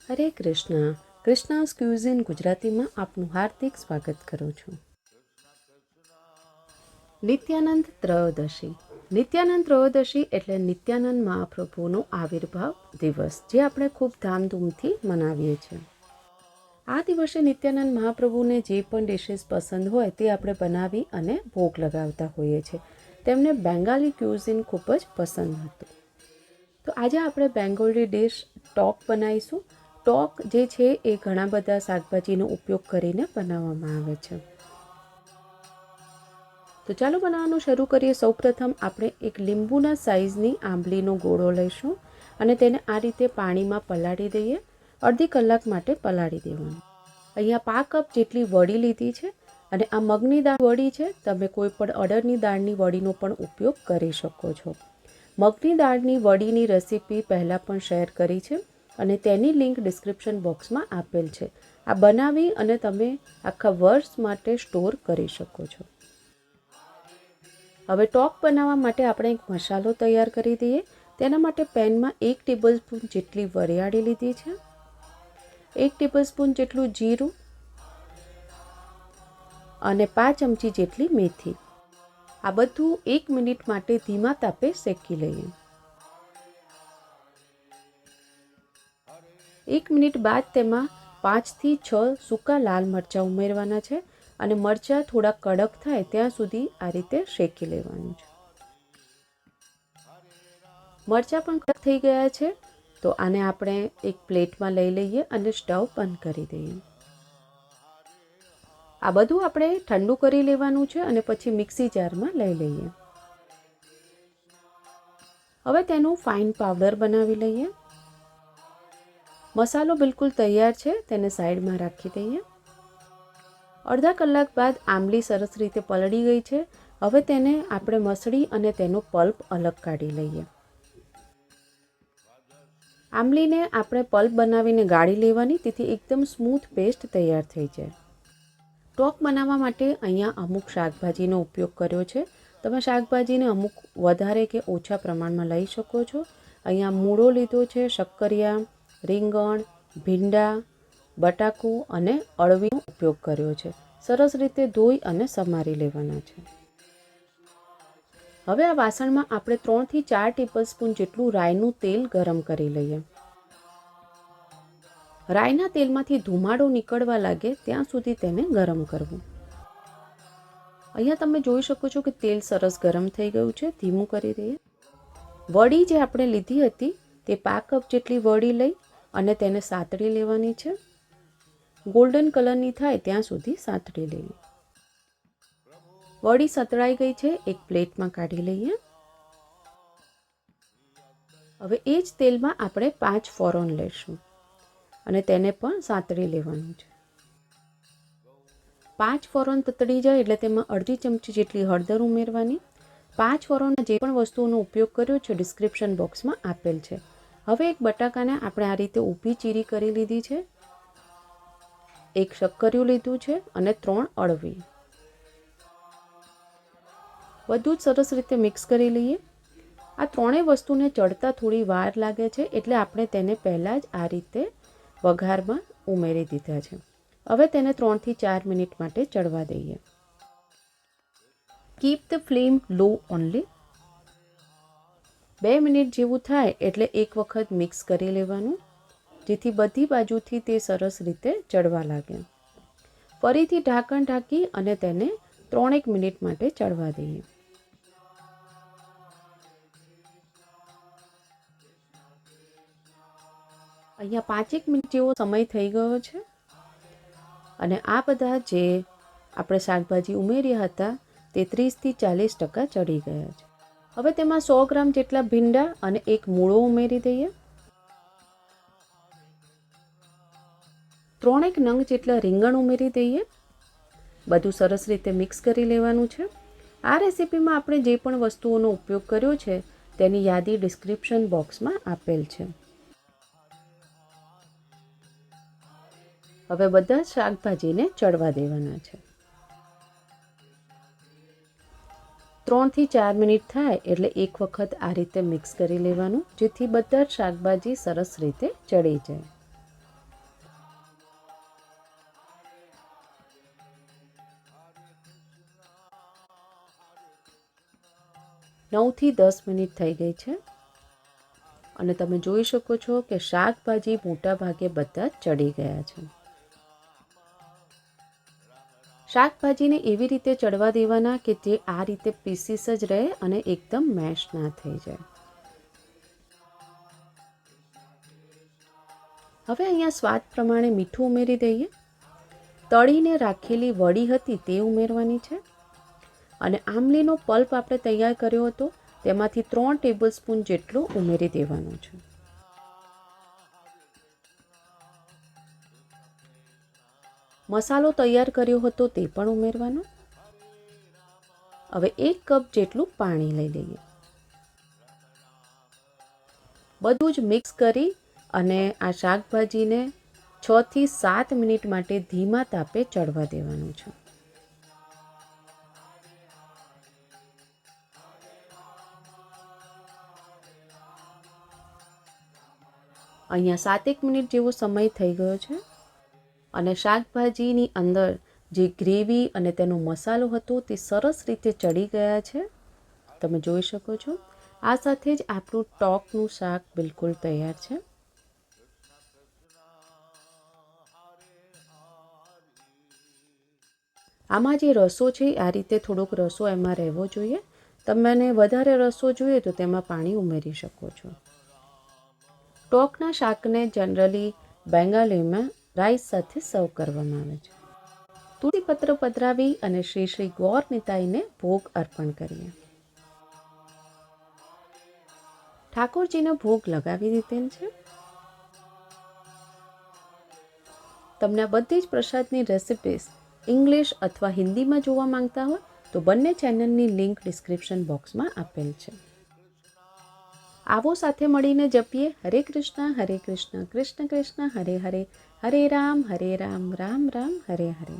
હરે Krishna. કૃષ્ણાસ cuisine ગુજરાતીમાં આપનું હાર્દિક સ્વાગત કરું છું. નિત્યાનંદ ત્રયોદશી. નિત્યાનંદ ત્રયોદશી એટલે નિત્યાનંદ મહાપ્રભુનો આવિર્ભાવ દિવસ, જે આપણે ખૂબ ધામધૂમથી મનાવીએ છીએ. આ દિવસે નિત્યાનંદ મહાપ્રભુને જે પણ ડિશિસ પસંદ હોય તે આપણે બનાવી અને ભોગ લગાવતા હોઈએ છીએ. તેમને બેંગાલી ક્યુઝિન ખૂબ જ પસંદ હતું. તો આજે આપણે બેંગોલી ડિશ ટોક બનાવીશું. ટોક જે છે એ ઘણા બધા શાકભાજીનો ઉપયોગ કરીને બનાવવામાં આવે છે. તો ચાલો બનાવવાનું શરૂ કરીએ. સૌપ્રથમ આપણે એક લીંબુના સાઇઝની આંબલીનો ગોળો લઈશું અને તેને આ રીતે પાણીમાં પલાળી દઈએ. અડધી કલાક માટે પલાળી દેવાનું. અહીંયા 5 કપ જેટલી વડી લીધી છે અને આ મગની દાળ વડી છે. તમે કોઈ પણ અડદની દાળની વડીનો પણ ઉપયોગ કરી શકો છો. મગની દાળની વડીની રેસીપી પહેલાં પણ શેર કરી છે અને તેની લિંક ડિસ્ક્રિપ્શન બોક્સમાં આપેલ છે. આ બનાવી અને તમે આખા વર્ષ માટે સ્ટોર કરી શકો છો. હવે ટોક બનાવવા માટે આપણે એક મસાલો તૈયાર કરી દઈએ. તેના માટે પેનમાં 1 ટેબલસ્પૂન જેટલી વરિયાળી લીધી છે, 1 ટેબલસ્પૂન જેટલું જીરું અને 5 ચમચી જેટલી મેથી. આ બધું 1 મિનિટ માટે ધીમા તાપે શેકી લઈએ. 1 મિનિટ બાદ તેમાં 5 થી 6 સૂકા લાલ મરચાં ઉમેરવાના છે અને મરચાં થોડા કડક થાય ત્યાં સુધી આ રીતે શેકી લેવાનું છે. મરચાં પણ કડક થઈ ગયા છે તો આને આપણે એક પ્લેટમાં લઈ લઈએ અને સ્ટવ બંધ કરી દઈએ. આ બધું આપણે ઠંડુ કરી લેવાનું છે અને પછી મિક્સી જારમાં લઈ લઈએ. હવે તેનું ફાઇન પાવડર બનાવી લઈએ. મસાલો બિલકુલ તૈયાર છે, તેને સાઈડમાં રાખી દઈએ. અડધા કલાક બાદ આંબલી સરસ રીતે પલળી ગઈ છે. હવે તેને આપણે મસળી અને તેનો પલ્પ અલગ કાઢી લઈએ. આંબલીને આપણે પલ્પ બનાવીને ગાળી લેવાની, તેથી એકદમ સ્મૂથ પેસ્ટ તૈયાર થઈ જાય. ટોક બનાવવા માટે અહીંયા અમુક શાકભાજીનો ઉપયોગ કર્યો છે. તમે શાકભાજીને અમુક વધારે કે ઓછા પ્રમાણમાં લઈ શકો છો. અહીંયા મૂળો લીધો છે, શક્કરિયા, રીંગણ, ભીંડા, બટાકું અને અળવીનો ઉપયોગ કર્યો છે. સરસ રીતે ધોઈ અને સમારી લેવાના છે. હવે આ વાસણમાં આપણે 3 થી 4 ટેબલસ્પૂન જેટલું રાઈનું તેલ ગરમ કરી લઈએ. રાઈના તેલમાંથી ધુમાડો નીકળવા લાગે ત્યાં સુધી તેને ગરમ કરવું. અહીંયા તમે જોઈ શકો છો કે તેલ સરસ ગરમ થઈ ગયું છે. ધીમું કરી દઈએ. વડી જે આપણે લીધી હતી તે 5 કપ જેટલી વડી લઈ અને તેને સાતળી લેવાની છે. ગોલ્ડન કલરની થાય ત્યાં સુધી સાતળી લેવી. વડી સતળાઈ ગઈ છે, એક પ્લેટમાં કાઢી લઈએ. હવે એ જ તેલમાં આપણે 5 ફોરન લઈશું અને તેને પણ સાતળી લેવાનું છે. 5 ફોરન તતડી જાય એટલે તેમાં અડધી ચમચી જેટલી હળદર ઉમેરવાની. 5 ફોરનના જે પણ વસ્તુઓનો ઉપયોગ કર્યો છે ડિસ્ક્રિપ્શન બોક્સમાં આપેલ છે. હવે એક બટાકાને આપણે આ રીતે ઊભી ચીરી કરી લીધી છે, એક શક્કરિયું લીધું છે અને 3 અળવી. બધું જ સરસ રીતે મિક્સ કરી લઈએ. આ ત્રણેય વસ્તુને ચડતા થોડી વાર લાગે છે એટલે આપણે તેને પહેલાં જ આ રીતે વઘારમાં ઉમેરી દીધા છે. હવે તેને 3 થી 4 મિનિટ માટે ચડવા દઈએ. Keep the flame law only. 2 minute જેવું થાય એટલે એક વખત મિક્સ કરી લેવાનું, જેથી બધી બાજુથી તે સરસ રીતે ચડવા લાગે. ફરીથી ઢાંકણ ઢાંકી અને તેને 3 મિનિટ માટે ચડવા દઈએ. અહીંયા 5 મિનિટ જેવો સમય થઈ ગયો છે અને આ બધા જે આપણે શાકભાજી ઉમેર્યા હતા તે 30 થી 40% ચડી ગયા છે. હવે તેમાં 100 ગ્રામ જેટલા ભીંડા અને એક મૂળો ઉમેરી દઈએ. 3 નંગ જેટલા રીંગણ ઉમેરી દઈએ. બધું સરસ રીતે મિક્સ કરી લેવાનું છે. આ રેસીપીમાં આપણે જે પણ વસ્તુઓનો ઉપયોગ કર્યો છે તેની યાદી ડિસ્ક્રિપ્શન બોક્સમાં આપેલ છે. હવે બધા શાકભાજીને ચડવા દેવાના છે. 3 થી 4 મિનિટ થાય એટલે એક વખત આ રીતે મિક્સ કરી લેવાનું, જેથી બધા જ શાકભાજી સરસ રીતે ચડી જાય. 9થી 10 મિનિટ થઈ ગઈ છે અને તમે જોઈ શકો છો કે શાકભાજી મોટા ભાગે બધા ચડી ગયા છે. શાકભાજીને એવી રીતે ચડવા દેવાના કે જે આ રીતે પીસીસ જ રહે અને એકદમ મેશ ના થઈ જાય. હવે અહીંયા સ્વાદ પ્રમાણે મીઠું ઉમેરી દઈએ. તળીને રાખેલી વડી હતી તે ઉમેરવાની છે અને આંબલીનો પલ્પ આપણે તૈયાર કર્યો હતો તેમાંથી 3 ટેબલસ્પૂન જેટલો ઉમેરી દેવાનો છે. મસાલો તૈયાર કર્યો હતો તે પણ ઉમેરવાનો. હવે 1 કપ જેટલું પાણી લઈ લઈએ. બધું જ મિક્સ કરી અને આ શાકભાજીને 6 થી 7 મિનિટ માટે ધીમા તાપે ચડવા દેવાનું છે. અહીંયા 7 મિનિટ જેવો સમય થઈ ગયો છે અને શાકભાજીની અંદર જે ગ્રેવી અને તેનો મસાલો હતો તે સરસ રીતે ચડી ગયા છે. તમે જોઈ શકો છો. આ સાથે જ આપણું ટોકનું શાક બિલકુલ તૈયાર છે. આમાં જે રસો છે આ રીતે થોડોક રસો એમાં રહેવો જોઈએ. તમને વધારે રસો જોઈએ તો તેમાં પાણી ઉમેરી શકો છો. ટોકના શાકને જનરલી બેંગાલીમાં રાઈસ સાથે સર્વ કરવામાં આવે છે. તુલસી પત્ર પધરાવી અને શ્રી શ્રી ગૌર નિતાઈને ભોગ અર્પણ કરીએ. ઠાકોરજીનો ભોગ લગાવી દીધેલ છે. તમને આ બધી જ પ્રસાદની રેસિપીઝ ઇંગ્લિશ અથવા હિન્દીમાં જોવા માંગતા હોય તો બંને ચેનલની લિંક ડિસ્ક્રિપ્શન બોક્સમાં આપેલ છે. આવો સાથે મળીને જપીએ હરે કૃષ્ણ કૃષ્ણ કૃષ્ણ હરે હરે, હરે રામ રામ રામ હરે હરે.